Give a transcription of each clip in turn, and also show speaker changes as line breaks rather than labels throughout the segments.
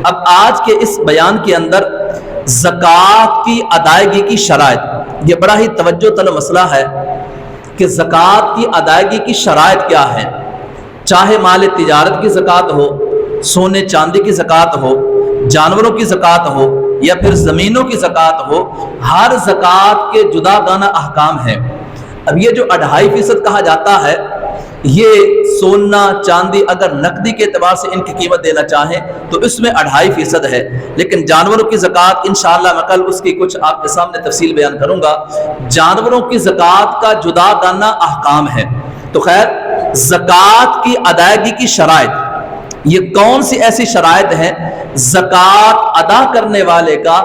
اب آج کے اس بیان کے اندر زکوٰۃ کی ادائیگی کی شرائط، یہ بڑا ہی توجہ طلب مسئلہ ہے کہ زکوٰۃ کی ادائیگی کی شرائط کیا ہے۔ چاہے مال تجارت کی زکوٰۃ ہو، سونے چاندی کی زکوٰۃ ہو، جانوروں کی زکوٰۃ ہو یا پھر زمینوں کی زکوٰۃ ہو، ہر زکوٰۃ کے جدا گانا احکام ہیں۔ اب یہ جو 2.5% کہا جاتا ہے، یہ سونا چاندی اگر نقدی کے اعتبار سے ان کی قیمت دینا چاہیں تو اس میں 2.5% ہے، لیکن جانوروں کی زکوٰۃ انشاءاللہ میں کل اس کی کچھ آپ کے سامنے تفصیل بیان کروں گا۔ جانوروں کی زکوٰۃ کا جدا گانا احکام ہے۔ تو خیر، زکوٰۃ کی ادائیگی کی شرائط، یہ کون سی ایسی شرائط ہیں؟ زکوٰۃ ادا کرنے والے کا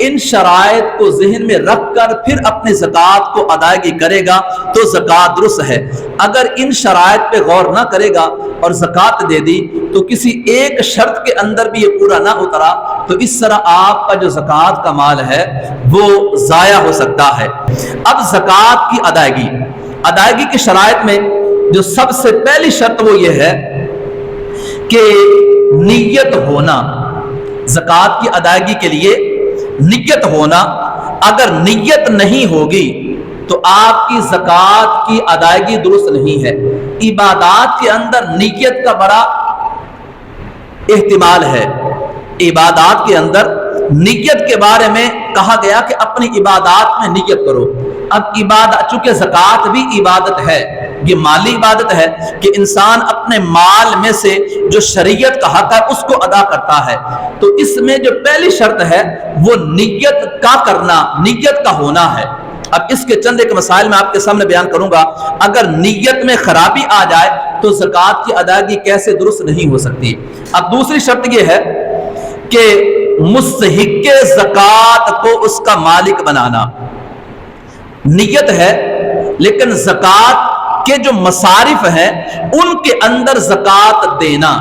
ان شرائط کو ذہن میں رکھ کر پھر اپنی زکوٰۃ کو ادائیگی کرے گا تو زکوٰۃ درست ہے۔ اگر ان شرائط پہ غور نہ کرے گا اور زکوٰۃ دے دی تو کسی ایک شرط کے اندر بھی یہ پورا نہ اترا تو اس طرح آپ کا جو زکوٰۃ کا مال ہے وہ ضائع ہو سکتا ہے۔ اب زکوٰۃ کی ادائیگی کی شرائط میں جو سب سے پہلی شرط وہ یہ ہے کہ نیت ہونا، زکوٰۃ کی ادائیگی کے لیے نیت ہونا۔ اگر نیت نہیں ہوگی تو آپ کی زکوٰۃ کی ادائیگی درست نہیں ہے۔ عبادات کے اندر نیت کا بڑا احتمال ہے۔ عبادات کے اندر نیت کے بارے میں کہا گیا کہ اپنی عبادات میں نیت کرو۔ اب عبادت، چونکہ زکوٰۃ بھی عبادت ہے، یہ مالی عبادت ہے کہ انسان اپنے مال میں سے جو شریعت کا حق ہے اس کو ادا کرتا ہے، تو اس میں جو پہلی شرط ہے وہ نیت کا کرنا، نیت کا ہونا ہے۔ اب اس کے چند ایک مسائل میں آپ کے سامنے بیان کروں گا۔ اگر نیت میں خرابی آ جائے تو زکوٰۃ کی ادائیگی کیسے درست نہیں ہو سکتی۔ اب دوسری شرط یہ ہے کہ مستحق زکوٰۃ کو اس کا مالک بنانا۔ نیت ہے لیکن زکوٰۃ کے جو مصارف ہیں ان کے اندر زکوٰۃ دینا۔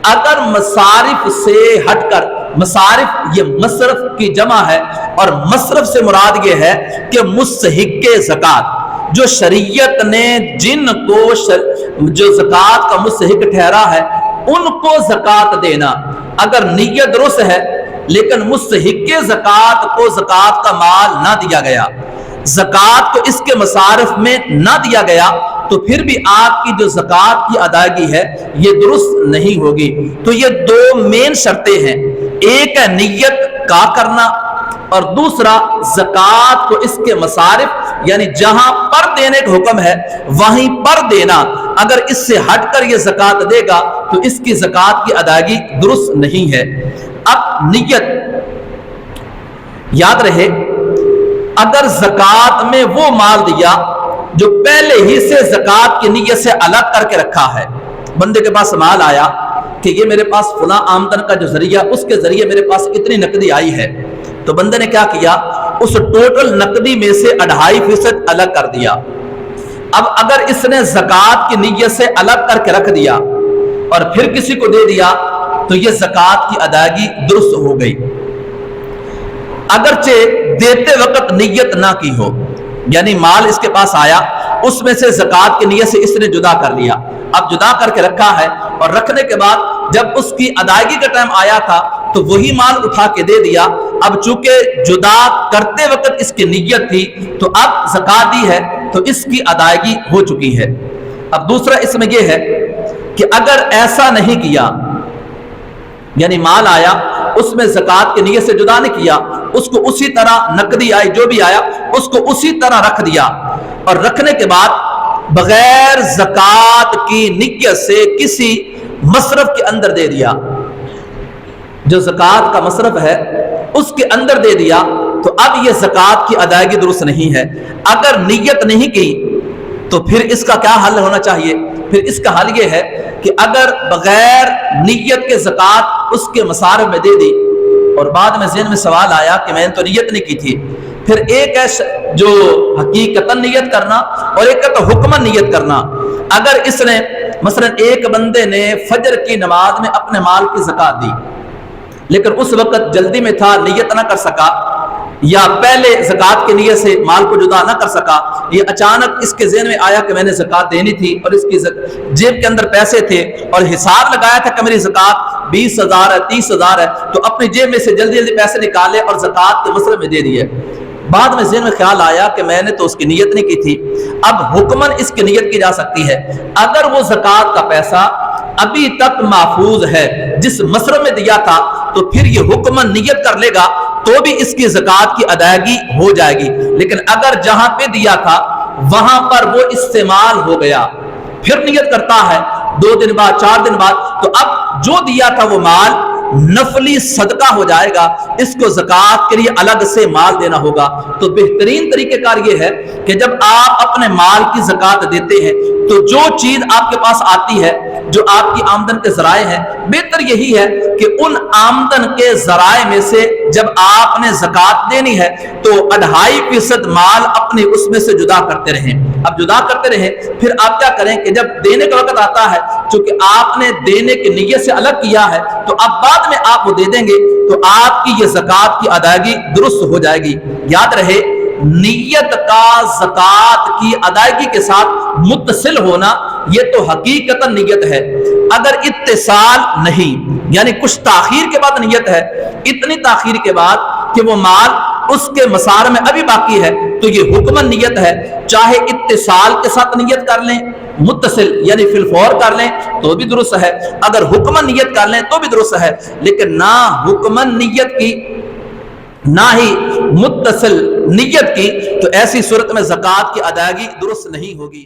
اگر مصارف سے ہٹ کر، مصارف یہ مصرف کی جمع ہے اور مصرف سے مراد یہ ہے کہ مستحق زکوٰۃ، جو شریعت نے جن کو جو زکوٰۃ کا مستحق ٹھہرا ہے ان کو زکوٰۃ دینا۔ اگر نیت درست ہے لیکن مستحق زکوٰۃ کو زکوٰۃ کا مال نہ دیا گیا، زکوٰۃ کو اس کے مصارف میں نہ دیا گیا، تو پھر بھی آپ کی جو زکوٰۃ کی ادائیگی ہے یہ درست نہیں ہوگی۔ تو یہ دو مین شرطیں ہیں، ایک ہے نیت کا کرنا اور دوسرا زکوٰۃ کو اس کے مصارف، یعنی جہاں پر دینے کا حکم ہے وہیں پر دینا۔ اگر اس سے ہٹ کر یہ زکوٰۃ دے گا تو اس کی زکوٰۃ کی ادائیگی درست نہیں ہے۔ اب نیت یاد رہے، اگر زکوٰۃ میں وہ مال دیا جو پہلے ہی سے زکوٰۃ کی نیت سے الگ کر کے رکھا ہے، بندے کے پاس مال آیا کہ یہ میرے پاس فلاں آمدن کا جو ذریعہ، اس کے ذریعے میرے پاس اتنی نقدی آئی ہے، تو بندے نے کیا کیا، اس ٹوٹل نقدی میں سے 2.5% الگ کر دیا۔ اب اگر اس نے زکوٰۃ کی نیت سے الگ کر کے رکھ دیا اور پھر کسی کو دے دیا تو یہ زکوٰۃ کی ادائیگی درست ہو گئی، اگرچہ دیتے وقت نیت نہ کی ہو۔ یعنی مال اس کے پاس آیا، اس میں سے زکوٰۃ کی نیت سے اس نے جدا کر لیا، اب جدا کر کے رکھا ہے، اور رکھنے کے بعد جب اس کی ادائیگی کا ٹائم آیا تھا تو وہی مال اٹھا کے دے دیا۔ اب چونکہ جدا کرتے وقت اس کی نیت تھی تو اب زکوٰۃ دی ہے تو اس کی ادائیگی ہو چکی ہے۔ اب دوسرا اس میں یہ ہے کہ اگر ایسا نہیں کیا، یعنی مال آیا، اس میں زکوٰۃ کی نیت سے جدا نہیں کیا، اس کو اسی طرح نقدی آئی، جو بھی آیا اس کو اسی طرح رکھ دیا، اور رکھنے کے بعد بغیر زکوٰۃ کی نیت سے کسی مصرف کے اندر دے دیا، جو زکوٰۃ کا مصرف ہے اس کے اندر دے دیا، تو اب یہ زکوٰۃ کی ادائیگی درست نہیں ہے۔ اگر نیت نہیں کی تو پھر اس کا کیا حل ہونا چاہیے؟ پھر اس کا حل یہ ہے کہ اگر بغیر نیت کے زکوٰۃ اس کے مصارف میں دے دی اور بعد میں ذہن میں سوال آیا کہ میں نے تو نیت نہیں کی تھی، پھر ایک ہے جو حقیقتاً نیت کرنا اور ایک ہے تو حکماً نیت کرنا۔ اگر اس نے مثلا ایک بندے نے فجر کی نماز میں اپنے مال کی زکوٰۃ دی لیکن اس وقت جلدی میں تھا، نیت نہ کر سکا، یا پہلے زکات کی نیت سے مال کو جدا نہ کر سکا، یہ اچانک اس کے ذہن میں آیا کہ میں نے زکات دینی تھی اور اس کی جیب کے اندر پیسے تھے اور حساب لگایا تھا کہ میری زکات 20,000 ہے 30,000 ہے، تو اپنی جیب میں سے جلدی جلدی پیسے نکالے اور زکات کے مصرف میں دے دیے۔ بعد میں ذہن میں خیال آیا کہ میں نے تو اس کی نیت نہیں کی تھی، اب حکماً اس کی نیت کی جا سکتی ہے۔ اگر وہ زکات کا پیسہ ابھی تک محفوظ ہے جس مصرف میں دیا تھا، تو پھر یہ حکماً نیت کر لے گا تو بھی اس کی زکات کی ادائیگی ہو جائے گی۔ لیکن اگر جہاں پہ دیا تھا وہاں پر وہ استعمال ہو گیا، پھر نیت کرتا ہے 2 دن بعد 4 دن بعد، تو اب جو دیا تھا وہ مال نفلی صدقہ ہو جائے گا، اس کو زکات کے لیے الگ سے مال دینا ہوگا۔ تو بہترین طریقہ کار یہ ہے کہ جب آپ اپنے مال کی زکات دیتے ہیں تو جو چیز آپ کے پاس آتی ہے، جو آپ کی آمدن کے ذرائع ہیں، بہتر یہی ہے کہ ان آمدن کے ذرائع میں سے جب آپ نے زکات دینی ہے تو 2.5% مال اپنے اس میں سے جدا کرتے رہیں۔ اب جدا کرتے رہیں، پھر آپ کیا کریں کہ جب دینے کا وقت آتا ہے، چونکہ آپ نے دینے کی نیت سے الگ کیا ہے، تو اب بعد میں آپ وہ دے دیں گے تو آپ کی یہ زکات کی ادائیگی درست ہو جائے گی۔ یاد رہے، نیت کا زکات کی ادائیگی کے ساتھ متصل ہونا یہ تو حقیقتا نیت ہے۔ اگر اتصال نہیں، یعنی کچھ تاخیر کے بعد نیت ہے، اتنی تاخیر کے بعد کہ وہ مال اس کے مسار میں ابھی باقی ہے، تو یہ حکماً نیت ہے۔ چاہے اتصال کے ساتھ نیت کر لیں، متصل یعنی فی الفور کر لیں تو بھی درست ہے، اگر حکماً نیت کر لیں تو بھی درست ہے، لیکن نہ حکماً نیت کی نہ ہی متصل نیت کی، تو ایسی صورت میں زکات کی ادائیگی درست نہیں ہوگی۔